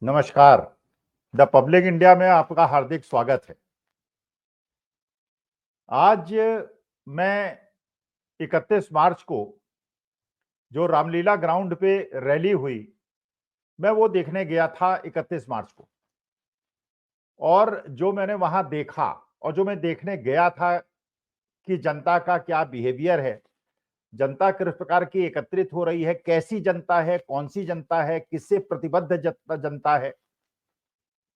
नमस्कार। The public India में आपका हार्दिक स्वागत है। आज मैं 31 मार्च को जो रामलीला ग्राउंड पे रैली हुई, मैं वो देखने गया था 31 मार्च को। और जो मैंने वहां देखा और जो मैं देखने गया था कि जनता का क्या बिहेवियर है, जनता किस प्रकार की एकत्रित हो रही है, कैसी जनता है, कौन सी जनता है, किससे प्रतिबद्ध जनता है,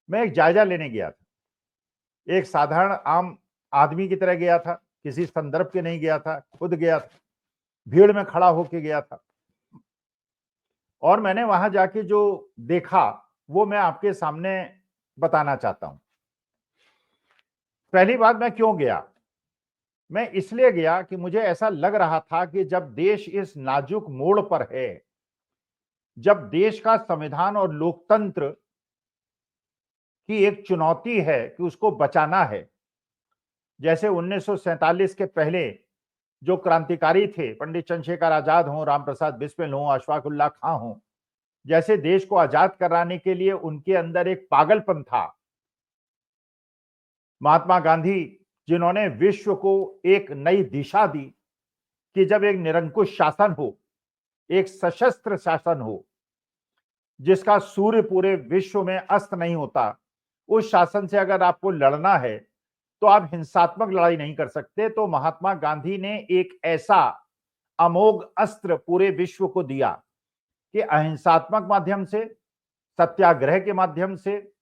मैं एक जायजा लेने गया था। एक साधारण आम आदमी की तरह गया था, किसी संदर्भ के नहीं गया था, खुद गया था, भीड़ में खड़ा होके गया था। और मैंने वहां जाके जो देखा वो मैं आपके सामने बताना चाहता हूं। पहली बात, मैं क्यों गया? मैं इसलिए गया कि मुझे ऐसा लग रहा था कि जब देश इस नाजुक मोड़ पर है, जब देश का संविधान और लोकतंत्र की एक चुनौती है कि उसको बचाना है, जैसे 1947 के पहले जो क्रांतिकारी थे, पंडित चंद्रशेखर आजाद हों, रामप्रसाद बिस्मिल हों, अशफाक उल्लाह खां हों, जैसे देश को आजाद कराने के लिए उनके अंदर एक पागलपन था। महात्मा गांधी, जिन्होंने विश्व को एक नई दिशा दी कि जब एक निरंकुश शासन हो, एक सशस्त्र शासन हो, जिसका सूर्य पूरे विश्व में अस्त नहीं होता, उस शासन से अगर आपको लड़ना है तो आप हिंसात्मक लड़ाई नहीं कर सकते। तो महात्मा गांधी ने एक ऐसा अमोघ अस्त्र पूरे विश्व को दिया कि अहिंसात्मक माध्यम से, सत्याग्रह के माध्यम से,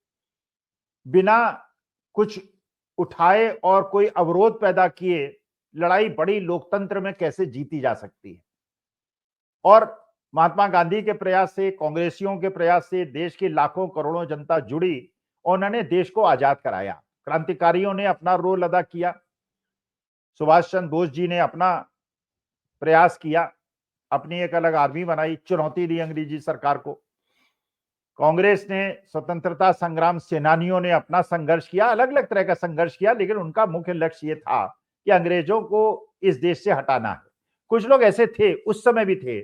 बिना कुछ उठाए और कोई अवरोध पैदा किए लड़ाई बड़ी लोकतंत्र में कैसे जीती जा सकती है। और महात्मा गांधी के प्रयास से, कांग्रेसियों के प्रयास से देश की लाखों करोड़ों जनता जुड़ी और उन्होंने देश को आजाद कराया। क्रांतिकारियों ने अपना रोल अदा किया, सुभाष चंद्र बोस जी ने अपना प्रयास किया, अपनी एक अलग आर्मी बनाई, चुनौती दी अंग्रेजी सरकार को। कांग्रेस ने, स्वतंत्रता संग्राम सेनानियों ने अपना संघर्ष किया, अलग अलग तरह का संघर्ष किया, लेकिन उनका मुख्य लक्ष्य ये था कि अंग्रेजों को इस देश से हटाना है। कुछ लोग ऐसे थे, उस समय भी थे,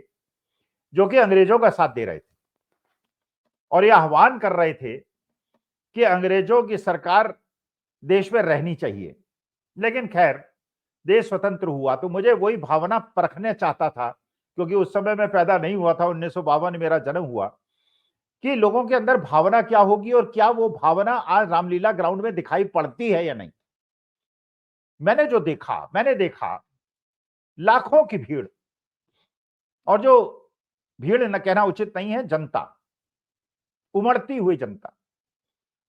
जो कि अंग्रेजों का साथ दे रहे थे और ये आह्वान कर रहे थे कि अंग्रेजों की सरकार देश में रहनी चाहिए। लेकिन खैर, देश स्वतंत्र हुआ तो मुझे वही भावना परखना चाहता था, क्योंकि उस समय मैं पैदा नहीं हुआ था, 1952 में मेरा जन्म हुआ, कि लोगों के अंदर भावना क्या होगी और क्या वो भावना आज रामलीला ग्राउंड में दिखाई पड़ती है या नहीं। मैंने देखा लाखों की भीड़, और जो भीड़ न कहना उचित नहीं है, जनता, उमड़ती हुई जनता।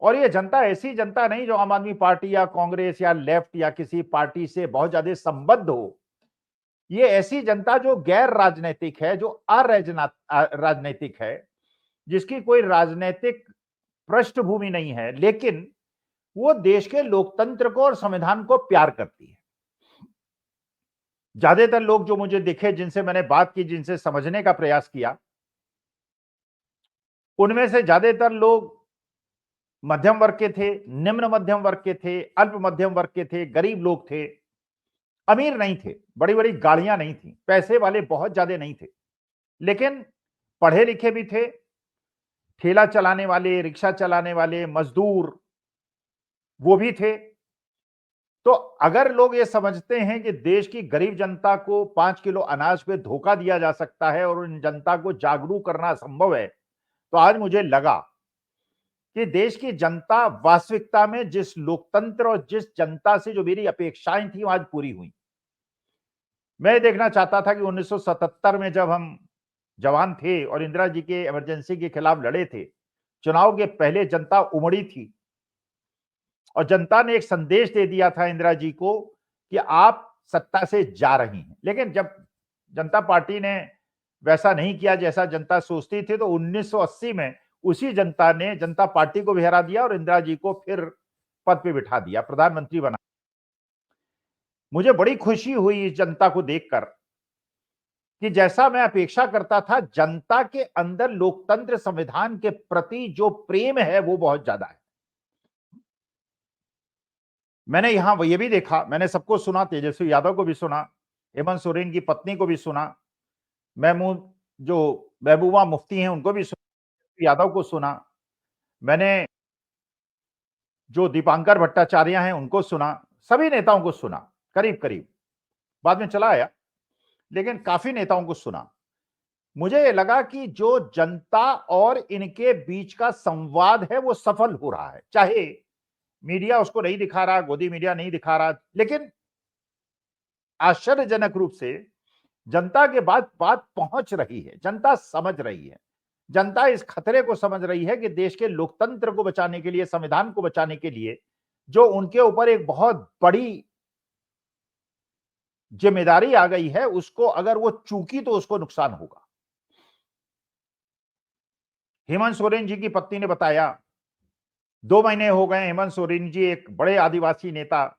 और ये जनता ऐसी जनता नहीं जो आम आदमी पार्टी या कांग्रेस या लेफ्ट या किसी पार्टी से बहुत ज्यादा संबद्ध हो। ये ऐसी जनता जो गैर राजनैतिक है, जो राजनैतिक है, जिसकी कोई राजनैतिक पृष्ठभूमि नहीं है, लेकिन वो देश के लोकतंत्र को और संविधान को प्यार करती है। ज्यादातर लोग जो मुझे दिखे, जिनसे मैंने बात की, जिनसे समझने का प्रयास किया, उनमें से ज्यादातर लोग मध्यम वर्ग के थे, निम्न मध्यम वर्ग के थे, अल्प मध्यम वर्ग के थे, गरीब लोग थे, अमीर नहीं थे, बड़ी बड़ी गाड़ियां नहीं थी, पैसे वाले बहुत ज्यादा नहीं थे, लेकिन पढ़े लिखे भी थे, ठेला चलाने वाले, रिक्शा चलाने वाले, मजदूर, वो भी थे। तो अगर लोग ये समझते हैं कि देश की गरीब जनता को 5 किलो अनाज पे धोखा दिया जा सकता है और उन जनता को जागरूक करना संभव है, तो आज मुझे लगा कि देश की जनता वास्तविकता में जिस लोकतंत्र और जिस जनता से जो मेरी अपेक्षाएं थी, आज पूरी हुई। मैं देखना चाहता था कि 1977 में जब हम जवान थे और इंदिरा जी के इमरजेंसी के खिलाफ लड़े थे, चुनाव के पहले जनता उमड़ी थी और जनता ने एक संदेश दे दिया था इंदिरा जी को कि आप सत्ता से जा रही हैं। लेकिन जब जनता पार्टी ने वैसा नहीं किया जैसा जनता सोचती थी, तो 1980 में उसी जनता ने जनता पार्टी को भी हरा दिया और इंदिरा जी को फिर पद पे बिठा दिया, प्रधानमंत्री बना। मुझे बड़ी खुशी हुई इस जनता को देखकर कि जैसा मैं अपेक्षा करता था, जनता के अंदर लोकतंत्र संविधान के प्रति जो प्रेम है वो बहुत ज्यादा है। मैंने यहां ये भी देखा, मैंने सबको सुना, तेजस्वी यादव को भी सुना, हेमंत सोरेन की पत्नी को भी सुना, महमूद जो महबूबा मुफ्ती हैं उनको भी सुना, यादव को सुना, मैंने जो दीपांकर भट्टाचार्य हैं उनको सुना, सभी नेताओं को सुना करीब करीब, बाद में चला आया, लेकिन काफी नेताओं को सुना। मुझे लगा कि जो जनता और इनके बीच का संवाद है वो सफल हो रहा है, चाहे मीडिया उसको नहीं दिखा रहा, गोदी मीडिया नहीं दिखा रहा, लेकिन आश्चर्यजनक रूप से जनता के बाद बात पहुंच रही है, जनता समझ रही है, जनता इस खतरे को समझ रही है कि देश के लोकतंत्र को बचाने के लिए, संविधान को बचाने के लिए जो उनके ऊपर एक बहुत बड़ी जिम्मेदारी आ गई है, उसको अगर वो चूकी तो उसको नुकसान होगा। हेमंत सोरेन जी की पत्नी ने बताया, 2 महीने हो गए हेमंत सोरेन जी, एक बड़े आदिवासी नेता,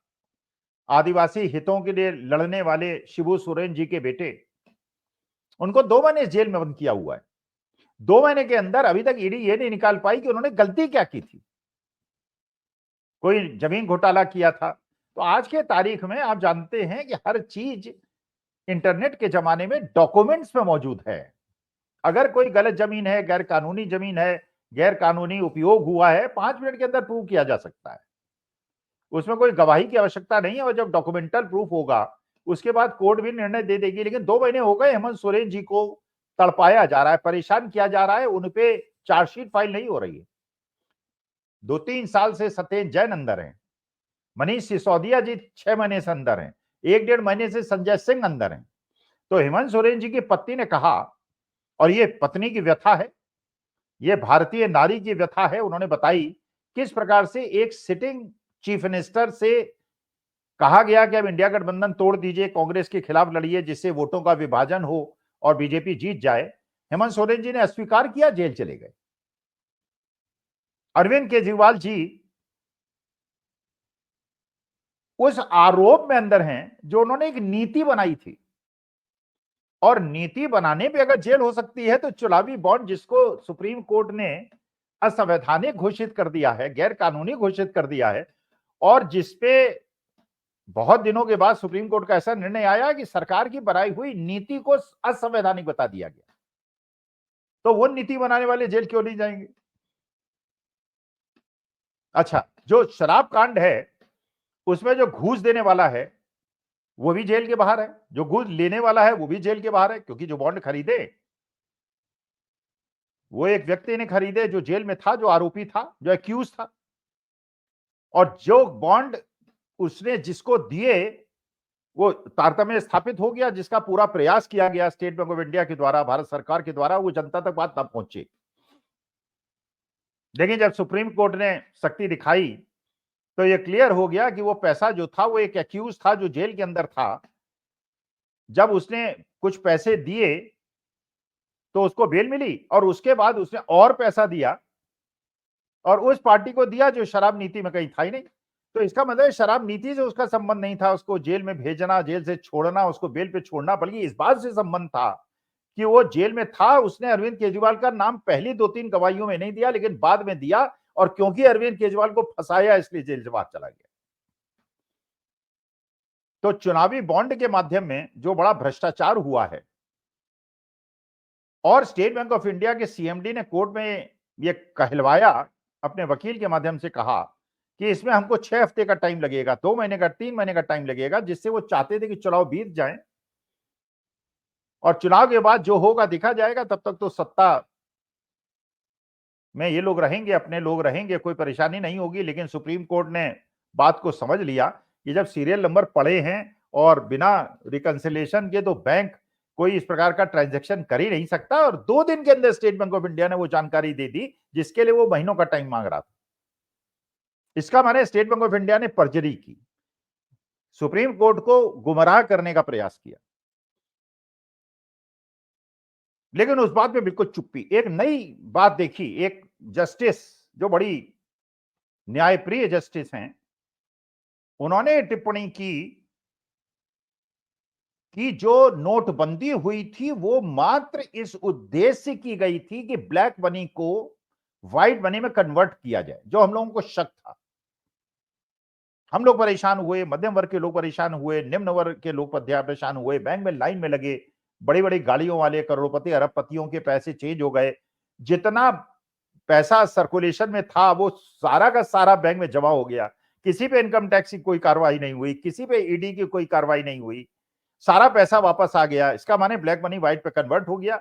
आदिवासी हितों के लिए लड़ने वाले शिबू सोरेन जी के बेटे, उनको 2 महीने जेल में बंद किया हुआ है। 2 महीने के अंदर अभी तक ईडी ये नहीं निकाल पाई कि उन्होंने गलती क्या की थी। कोई जमीन घोटाला किया था। तो आज के तारीख में आप जानते हैं कि हर चीज इंटरनेट के जमाने में डॉक्यूमेंट्स में मौजूद है। अगर कोई गलत जमीन है, गैर कानूनी जमीन है, गैर कानूनी उपयोग हुआ है, 5 मिनट के अंदर प्रूव किया जा सकता है। उसमें कोई गवाही की आवश्यकता नहीं है, और जब डॉक्यूमेंटल प्रूफ होगा उसके बाद कोर्ट भी निर्णय दे देगी। लेकिन 2 महीने हो गए हेमंत सोरेन जी को तड़पाया जा रहा है, परेशान किया जा रहा है, उनपे चार्जशीट फाइल नहीं हो रही है। 2-3 साल से सत्येंद्र जैन अंदर हैं, मनीष सिसोदिया जी 6 महीने से अंदर हैं, 1-1.5 महीने से संजय सिंह अंदर हैं। तो हेमंत सोरेन जी की पत्नी ने कहा, और ये पत्नी की व्यथा है, ये भारतीय नारी की व्यथा है, उन्होंने बताई किस प्रकार से एक सिटिंग चीफ मिनिस्टर से कहा गया कि अब इंडिया गठबंधन तोड़ दीजिए, कांग्रेस के खिलाफ लड़िए जिससे वोटों का विभाजन हो और बीजेपी जीत जाए। हेमंत सोरेन जी ने अस्वीकार किया, जेल चले गए। अरविंद केजरीवाल जी उस आरोप में अंदर हैं जो उन्होंने एक नीति बनाई थी, और नीति बनाने पे अगर जेल हो सकती है तो चुनावी बॉन्ड जिसको सुप्रीम कोर्ट ने असंवैधानिक घोषित कर दिया है, गैर कानूनी घोषित कर दिया है, और जिसपे बहुत दिनों के बाद सुप्रीम कोर्ट का ऐसा निर्णय आया कि सरकार की बनाई हुई नीति को असंवैधानिक बता दिया गया, तो वो नीति बनाने वाले जेल क्यों नहीं जाएंगे? अच्छा, जो शराब कांड है उसमें जो घूस देने वाला है वो भी जेल के बाहर है, जो घूस लेने वाला है वो भी जेल के बाहर है, क्योंकि जो बॉन्ड खरीदे वो एक व्यक्ति ने खरीदे जो जेल में था, जो आरोपी था, जो एक्यूज था, और जो बॉन्ड उसने जिसको दिए वो तारतम्य स्थापित हो गया, जिसका पूरा प्रयास किया गया स्टेट बैंक ऑफ इंडिया के द्वारा, भारत सरकार के द्वारा, वो जनता तक बात तब पहुंची। लेकिन जब सुप्रीम कोर्ट ने सख्ती दिखाई तो ये क्लियर हो गया कि वो पैसा जो था वो एक एक्यूज था जो जेल के अंदर था। जब उसने कुछ पैसे दिए तो उसको बेल मिली, और उसके बाद उसने और पैसा दिया और उस पार्टी को दिया जो शराब नीति में कहीं था ही नहीं। तो इसका मतलब शराब नीति से उसका संबंध नहीं था, उसको जेल में भेजना, जेल से छोड़ना, उसको बेल पे छोड़ना, बल्कि इस बात से संबंध था कि वो जेल में था। उसने अरविंद केजरीवाल का नाम पहली 2-3 गवाहियों में नहीं दिया, लेकिन बाद में दिया, और क्योंकि अरविंद केजरीवाल को फंसाया इसलिए जेल से बाहर चला गया। तो चुनावी बॉन्ड के माध्यम में जो बड़ा भ्रष्टाचार हुआ है, और स्टेट बैंक ऑफ इंडिया के सीएमडी ने कोर्ट में ये कहलवाया, अपने वकील के माध्यम से कहा कि इसमें हमको 6 हफ्ते का टाइम लगेगा, 2 महीने का, 3 महीने का टाइम लगेगा, जिससे वो चाहते थे कि चुनाव बीत जाए और चुनाव के बाद जो होगा देखा जाएगा, तब तक तो सत्ता में ये लोग रहेंगे, अपने लोग रहेंगे, कोई परेशानी नहीं होगी। लेकिन सुप्रीम कोर्ट ने बात को समझ लिया कि जब सीरियल नंबर पड़े हैं और बिना रिकंसिलिएशन के तो बैंक कोई इस प्रकार का ट्रांजैक्शन कर ही नहीं सकता, और 2 दिन के अंदर स्टेट बैंक ऑफ इंडिया ने वो जानकारी दे दी जिसके लिए वो महीनों का टाइम मांग रहा था। इसका माने स्टेट बैंक ऑफ इंडिया ने पर्जरी की, सुप्रीम कोर्ट को गुमराह करने का प्रयास किया। लेकिन उस बात में बिल्कुल चुप्पी। एक नई बात देखी, एक जस्टिस जो बड़ी न्यायप्रिय जस्टिस हैं, उन्होंने टिप्पणी की कि जो नोटबंदी हुई थी वो मात्र इस उद्देश्य की गई थी कि ब्लैक मनी को व्हाइट मनी में कन्वर्ट किया जाए, जो हम लोगों को शक था। हम लोग परेशान हुए, मध्यम वर्ग के लोग परेशान हुए, निम्न वर्ग के लोग परेशान हुए, बैंक में लाइन में लगे, बड़ी बड़ी गाड़ियों वाले करोड़पति अरबपतियों के पैसे चेंज हो गए। जितना पैसा सर्कुलेशन में था वो सारा का सारा बैंक में जमा हो गया। किसी पे इनकम टैक्स की कोई कार्रवाई नहीं हुई, किसी पे ईडी की कोई कार्रवाई नहीं हुई, सारा पैसा वापस आ गया। इसका माने ब्लैक मनी व्हाइट पे कन्वर्ट हो गया।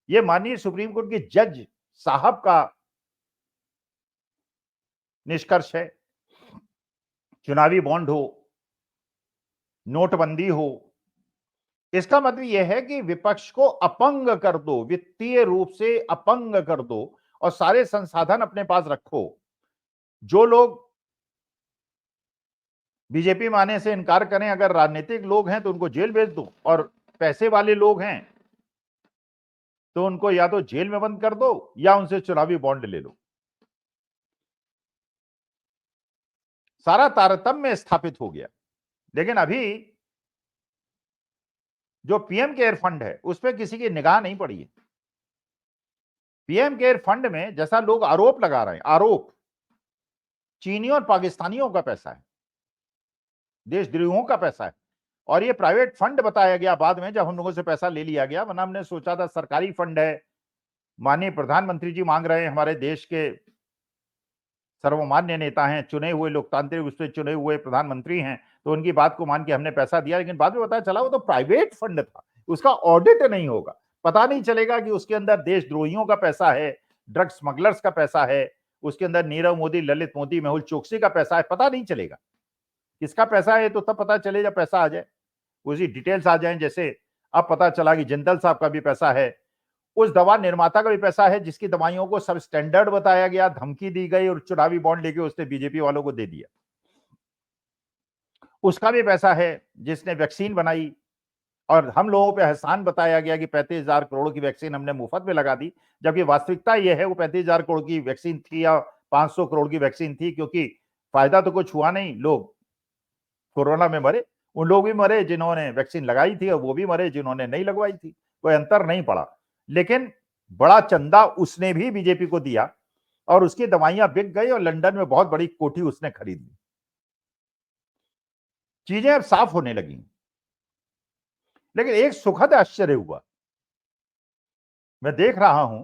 ये माननीय सुप्रीम कोर्ट के जज साहब का निष्कर्ष है। चुनावी बॉन्ड हो, नोटबंदी हो, इसका मतलब यह है कि विपक्ष को अपंग कर दो, वित्तीय रूप से अपंग कर दो और सारे संसाधन अपने पास रखो। जो लोग बीजेपी में आने से इनकार करें, अगर राजनीतिक लोग हैं तो उनको जेल भेज दो, और पैसे वाले लोग हैं तो उनको या तो जेल में बंद कर दो या उनसे चुनावी बॉन्ड ले लो। सारा तारतम्य स्थापित हो गया। लेकिन अभी जो पीएम केयर फंड है उस पर किसी की निगाह नहीं पड़ी है। पीएम केयर फंड में जैसा लोग आरोप लगा रहे हैं, आरोप चीनियों और पाकिस्तानियों का पैसा है, देशद्रोहियों का पैसा है, और ये प्राइवेट फंड बताया गया बाद में जब हम लोगों से पैसा ले लिया गया, वरना हमने सोचा था सरकारी फंड है। माननीय प्रधानमंत्री जी मांग रहे हैं, हमारे देश के सर्वमान्य नेता हैं, चुने हुए लोकतांत्रिक उससे चुने हुए प्रधानमंत्री हैं, तो उनकी बात को मान के हमने पैसा दिया। लेकिन बाद में पता चला वो तो प्राइवेट फंड था, उसका ऑडिट नहीं होगा, पता नहीं चलेगा कि उसके अंदर देशद्रोहियों का पैसा है, ड्रग स्मगलर्स का पैसा है, उसके अंदर नीरव मोदी, ललित मोदी, मेहुल चोकसी का पैसा है, पता नहीं चलेगा किसका पैसा है। तो तब पता चले जब पैसा आ जाए, उसकी डिटेल्स आ जाए। जैसे अब पता चला कि जिंदल साहब का भी पैसा है, उस दवा निर्माता का भी पैसा है जिसकी दवाइयों को सब स्टैंडर्ड बताया गया, धमकी दी गई और चुनावी बॉन्ड लेके उसने बीजेपी वालों को दे दिया। उसका भी पैसा है जिसने वैक्सीन बनाई और हम लोगों पे एहसान बताया गया कि 35,000 करोड़ की वैक्सीन हमने मुफ्त में लगा दी, जबकि वास्तविकता यह है वो 35,000 करोड़ की वैक्सीन थी या 500 करोड़ की वैक्सीन थी, क्योंकि फायदा तो कुछ हुआ नहीं। लोग कोरोना में मरे, उन लोग भी मरे जिन्होंने वैक्सीन लगाई थी और वो भी मरे जिन्होंने नहीं लगवाई थी, कोई अंतर नहीं पड़ा। लेकिन बड़ा चंदा उसने भी बीजेपी को दिया और उसकी दवाइयां बिक गई और लंदन में बहुत बड़ी कोठी उसने खरीद ली। चीजें अब साफ होने लगी। लेकिन एक सुखद आश्चर्य हुआ, मैं देख रहा हूं,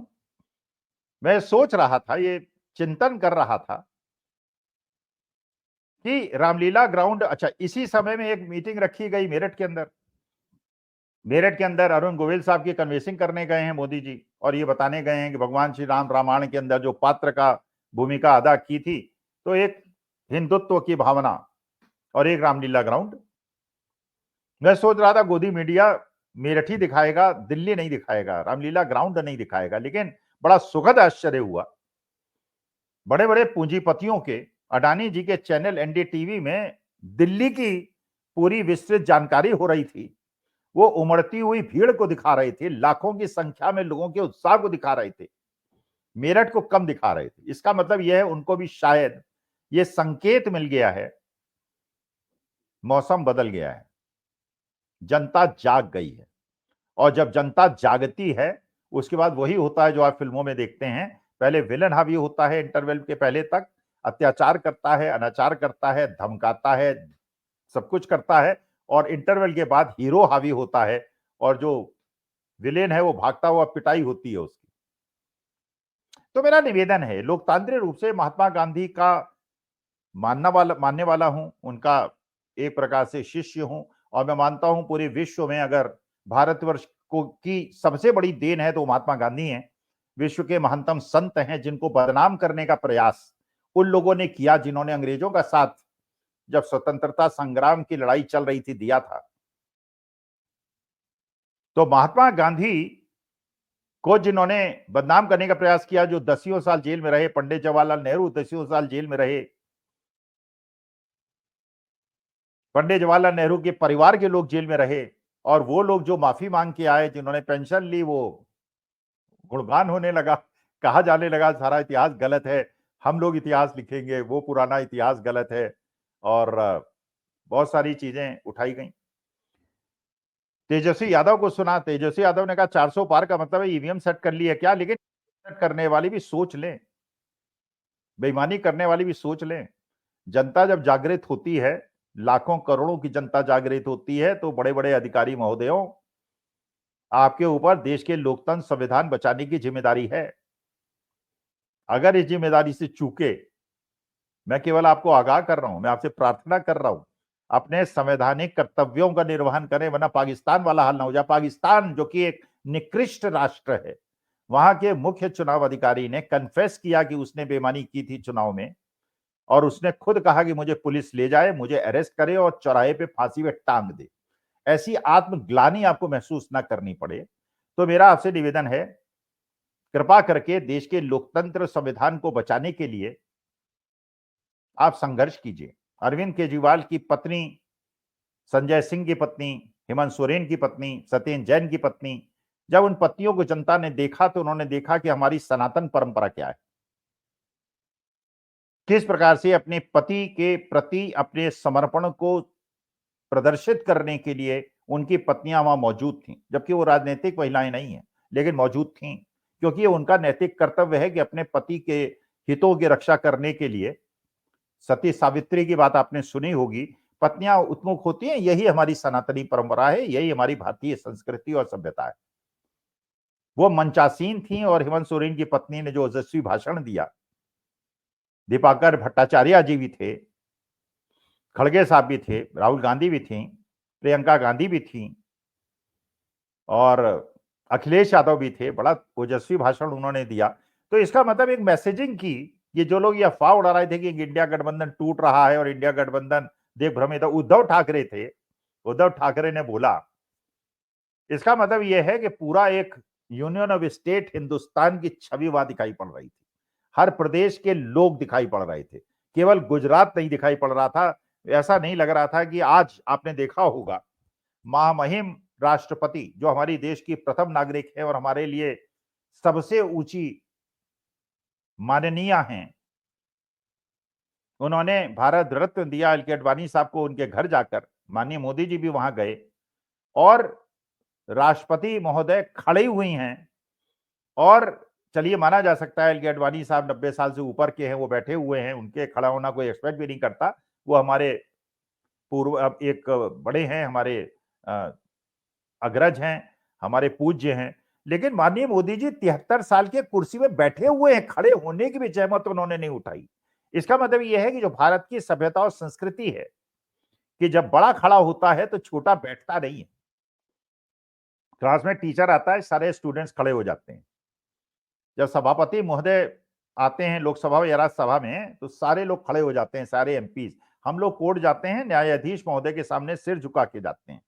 मैं सोच रहा था, ये चिंतन कर रहा था कि रामलीला ग्राउंड, अच्छा इसी समय में एक मीटिंग रखी गई मेरठ के अंदर। मेरठ के अंदर अरुण गोविल साहब की कन्वेंसिंग करने गए हैं मोदी जी, और ये बताने गए हैं कि भगवान श्री राम रामायण के अंदर जो पात्र का भूमिका अदा की थी, तो एक हिंदुत्व की भावना और एक रामलीला ग्राउंड। मैं सोच रहा था गोदी मीडिया मेरठ ही दिखाएगा, दिल्ली नहीं दिखाएगा, रामलीला ग्राउंड नहीं दिखाएगा। लेकिन बड़ा सुखद आश्चर्य हुआ, बड़े बड़े पूंजीपतियों के, अडानी जी के चैनल एनडीटीवी में दिल्ली की पूरी विस्तृत जानकारी हो रही थी। वो उमड़ती हुई भीड़ को दिखा रहे थे, लाखों की संख्या में लोगों के उत्साह को दिखा रहे थे, मेरठ को कम दिखा रहे थे। इसका मतलब यह है उनको भी शायद ये संकेत मिल गया है, मौसम बदल गया है, जनता जाग गई है। और जब जनता जागती है उसके बाद वही होता है जो आप फिल्मों में देखते हैं, पहले विलन हावी होता है, इंटरवल के पहले तक अत्याचार करता है, अनाचार करता है, धमकाता है, सब कुछ करता है, और इंटरवल के बाद हीरो हावी होता है और जो विलेन है वो भागता हुआ, पिटाई होती है उसकी। तो मेरा निवेदन है, लोकतांत्रिक रूप से महात्मा गांधी का मानने वाला हूं, उनका एक प्रकार से शिष्य हूं, और मैं मानता हूं पूरे विश्व में अगर भारतवर्ष को की सबसे बड़ी देन है तो महात्मा गांधी हैं। विश्व के महानतम संत हैं जिनको बदनाम करने का प्रयास उन लोगों ने किया जिन्होंने अंग्रेजों का साथ जब स्वतंत्रता संग्राम की लड़ाई चल रही थी दिया था। तो महात्मा गांधी को जिन्होंने बदनाम करने का प्रयास किया, जो दसियों साल जेल में रहे, पंडित जवाहरलाल नेहरू दसियों साल जेल में रहे, पंडित जवाहरलाल नेहरू के परिवार के लोग जेल में रहे, और वो लोग जो माफी मांग के आए, जिन्होंने पेंशन ली, वो गुणगान होने लगा, कहा जाने लगा सारा इतिहास गलत है, हम लोग इतिहास लिखेंगे, वो पुराना इतिहास गलत है, और बहुत सारी चीजें उठाई गई। तेजस्वी यादव को सुना, तेजस्वी यादव ने कहा 400 पार का मतलब है ईवीएम सेट कर ली है क्या। लेकिन सेट करने वाली भी सोच लें, बेईमानी करने वाली भी सोच लें। जनता जब जागृत होती है, लाखों करोड़ों की जनता जागृत होती है, तो बड़े बड़े अधिकारी महोदयों, आपके ऊपर देश के लोकतंत्र संविधान बचाने की जिम्मेदारी है। अगर इस जिम्मेदारी से चूके, मैं केवल आपको आगाह कर रहा हूं, मैं आपसे प्रार्थना कर रहा हूं, अपने संवैधानिक कर्तव्यों का निर्वहन करें, वरना पाकिस्तान वाला हाल ना हो जाए। पाकिस्तान जो कि एक निकृष्ट राष्ट्र है, वहां के मुख्य चुनाव अधिकारी ने कन्फेस किया कि उसने बेईमानी की थी चुनाव में, और उसने खुद कहा कि मुझे पुलिस ले जाए, मुझे अरेस्ट करे और चौराहे पे फांसी पे टांग दे। ऐसी आत्मग्लानि आपको महसूस ना करनी पड़े। तो मेरा आपसे निवेदन है, कृपा करके देश के लोकतंत्र संविधान को बचाने के लिए आप संघर्ष कीजिए। अरविंद केजरीवाल की पत्नी, संजय सिंह की पत्नी, हेमंत सोरेन की पत्नी, सत्येंद्र जैन की पत्नी, जब उन पत्नियों को जनता ने देखा तो उन्होंने देखा कि हमारी सनातन परंपरा क्या है, किस प्रकार से अपने पति के प्रति अपने समर्पण को प्रदर्शित करने के लिए उनकी पत्नियां वहां मौजूद थीं, जबकि वो राजनीतिक महिलाएं नहीं हैं, लेकिन मौजूद थीं, क्योंकि ये उनका नैतिक कर्तव्य है कि अपने पति के हितों की रक्षा करने के लिए, सती सावित्री की बात आपने सुनी होगी, पत्नियां उन्मुख होती हैं। यही हमारी सनातनी परंपरा है, यही हमारी भारतीय संस्कृति और सभ्यता है। वो मंचासीन थी, और हेमंत सोरेन की पत्नी ने जो ओजस्वी भाषण दिया, दीपाकर भट्टाचार्य जी भी थे, खड़गे साहब भी थे, राहुल गांधी भी थी, प्रियंका गांधी भी थी, और अखिलेश यादव भी थे। बड़ा ओजस्वी भाषण उन्होंने दिया। तो इसका मतलब एक मैसेजिंग की, ये जो लोग ये अफवाह उड़ा रहे थे कि इंडिया गठबंधन टूट रहा है और इंडिया गठबंधन दिग्भ्रमित है, उद्धव ठाकरे थे, उद्धव ठाकरे ने बोला। इसका मतलब यह है कि पूरा एक यूनियन ऑफ स्टेट हिंदुस्तान की छवि वहां दिखाई पड़ रही थी। हर प्रदेश के लोग दिखाई पड़ रहे थे, केवल गुजरात नहीं दिखाई पड़ रहा था। ऐसा नहीं लग रहा था कि आज आपने देखा होगा, महामहिम राष्ट्रपति जो हमारी देश की प्रथम नागरिक है और हमारे लिए सबसे ऊंची माननीय हैं, उन्होंने भारत रत्न दिया एल के अडवाणी साहब को। उनके घर जाकर माननीय मोदी जी भी वहां गए, और राष्ट्रपति महोदय खड़ी हुई हैं। और चलिए माना जा सकता है एल के अडवाणी साहब 90 साल से ऊपर के हैं, वो बैठे हुए हैं, उनके खड़ा होना कोई एक्सपेक्ट भी नहीं करता। वो हमारे पूर्व एक बड़े हैं, हमारे अग्रज हैं, हमारे पूज्य हैं। लेकिन माननीय मोदी जी 73 साल के कुर्सी में बैठे हुए हैं, खड़े होने की भी जहमत उन्होंने नहीं उठाई। इसका मतलब यह है कि जो भारत की सभ्यता और संस्कृति है, कि जब बड़ा खड़ा होता है तो छोटा बैठता नहीं है। क्लास में टीचर आता है, सारे स्टूडेंट्स खड़े हो जाते हैं। जब सभापति महोदय आते हैं लोकसभा या राज्यसभा में, तो सारे लोग खड़े हो जाते हैं, सारे एमपीज। हम लोग कोर्ट जाते हैं, न्यायाधीश महोदय के सामने सिर झुका के जाते हैं।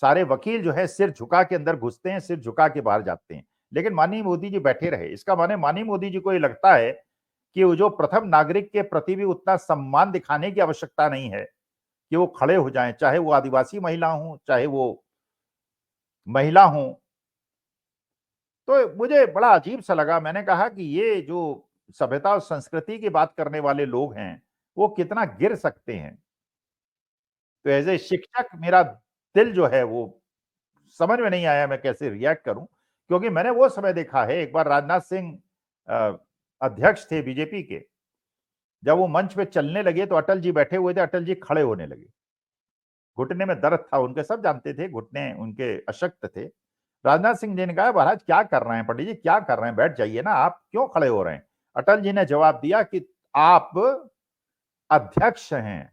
सारे वकील जो है सिर झुका के अंदर घुसते हैं, सिर झुका के बाहर जाते हैं। लेकिन माननीय मोदी जी बैठे रहे। इसका माने माननीय मोदी जी को ये लगता है कि वो जो प्रथम नागरिक के प्रति भी उतना सम्मान दिखाने की आवश्यकता नहीं है कि वो खड़े हो जाएं, चाहे वो आदिवासी महिला हो, चाहे वो महिला हो। तो मुझे बड़ा अजीब सा लगा। मैंने कहा कि ये जो सभ्यता और संस्कृति की बात करने वाले लोग हैं, वो कितना गिर सकते हैं। तो एज ए शिक्षक मेरा दिल जो है वो समझ में नहीं आया मैं कैसे रिएक्ट करूं, क्योंकि मैंने वो समय देखा है, एक बार राजनाथ सिंह अध्यक्ष थे बीजेपी के, जब वो मंच पे चलने लगे तो अटल जी बैठे हुए थे, अटल जी खड़े होने लगे। घुटने में दर्द था उनके, सब जानते थे, घुटने उनके अशक्त थे। राजनाथ सिंह जी ने कहा, महाराज क्या कर रहे हैं पंडित जी, क्या कर रहे हैं, बैठ जाइए ना, आप क्यों खड़े हो रहे हैं। अटल जी ने जवाब दिया कि आप अध्यक्ष हैं,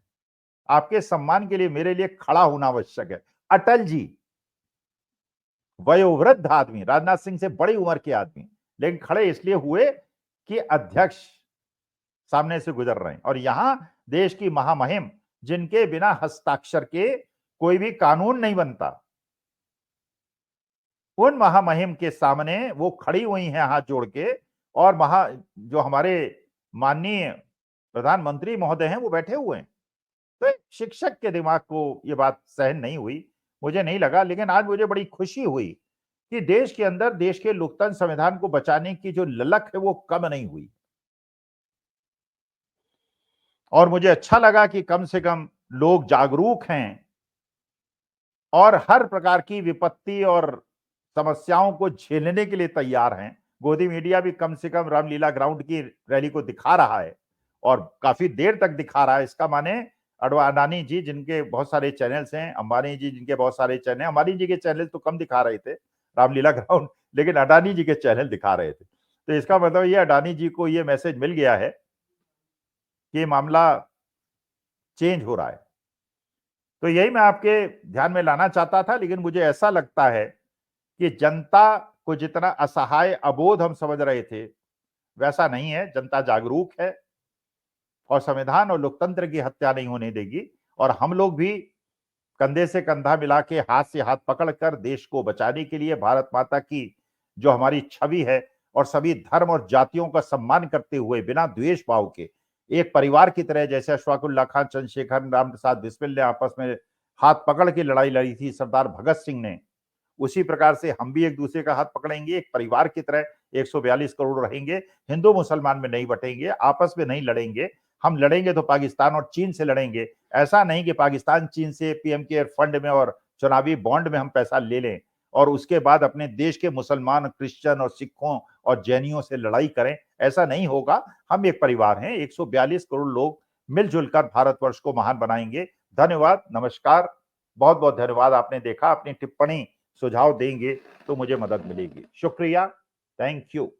आपके सम्मान के लिए मेरे लिए खड़ा होना आवश्यक है। अटल जी वयोवृद्ध आदमी, राजनाथ सिंह से बड़ी उम्र के आदमी, लेकिन खड़े इसलिए हुए कि अध्यक्ष सामने से गुजर रहे हैं। और यहां देश की महामहिम, जिनके बिना हस्ताक्षर के कोई भी कानून नहीं बनता, उन महामहिम के सामने वो खड़ी हुई हैं हाथ जोड़ के, और जो हमारे माननीय प्रधानमंत्री महोदय हैं वो बैठे हुए हैं। तो एक शिक्षक के दिमाग को ये बात सहन नहीं हुई, मुझे नहीं लगा। लेकिन आज मुझे बड़ी खुशी हुई कि देश के अंदर देश के लोकतंत्र संविधान को बचाने की जो ललक है वो कम नहीं हुई। और मुझे अच्छा लगा कि कम से कम लोग जागरूक हैं और हर प्रकार की विपत्ति और समस्याओं को झेलने के लिए तैयार हैं। गोदी मीडिया भी कम से कम रामलीला ग्राउंड की रैली को दिखा रहा है, और काफी देर तक दिखा रहा है। इसका माने अडवाणी जी जिनके बहुत सारे चैनल्स हैं, अंबानी जी जिनके बहुत सारे चैनल हैं, अंबानी जी के चैनल तो कम दिखा रहे थे रामलीला ग्राउंड, लेकिन अडानी जी के चैनल दिखा रहे थे। तो इसका मतलब ये अडानी जी को ये मैसेज मिल गया है कि मामला चेंज हो रहा है। तो यही मैं आपके ध्यान में लाना चाहता था, लेकिन मुझे ऐसा लगता है कि जनता को जितना असहाय अबोध हम समझ रहे थे, वैसा नहीं है। जनता जागरूक है और संविधान और लोकतंत्र की हत्या नहीं होने देगी, और हम लोग भी कंधे से कंधा मिला के, हाथ से हाथ पकड़कर देश को बचाने के लिए, भारत माता की जो हमारी छवि है और सभी धर्म और जातियों का सम्मान करते हुए बिना द्वेष भाव के एक परिवार की तरह, जैसे अशफाकुल्लाह खान, चंद्रशेखर, राम प्रसाद बिस्मिल ने आपस में हाथ पकड़ के लड़ाई लड़ी थी, सरदार भगत सिंह ने, उसी प्रकार से हम भी एक दूसरे का हाथ पकड़ेंगे, एक परिवार की तरह 142 करोड़ रहेंगे, हिंदू मुसलमान में नहीं बटेंगे, आपस में नहीं लड़ेंगे। हम लड़ेंगे तो पाकिस्तान और चीन से लड़ेंगे। ऐसा नहीं कि पाकिस्तान चीन से पीएम केयर फंड में और चुनावी बॉन्ड में हम पैसा ले लें और उसके बाद अपने देश के मुसलमान, क्रिश्चियन और सिखों और जैनियों से लड़ाई करें। ऐसा नहीं होगा। हम एक परिवार हैं, 142 करोड़ लोग मिलजुल कर भारतवर्ष को महान बनाएंगे। धन्यवाद, नमस्कार, बहुत बहुत धन्यवाद। आपने देखा, अपनी टिप्पणी सुझाव देंगे तो मुझे मदद मिलेगी। शुक्रिया, थैंक यू।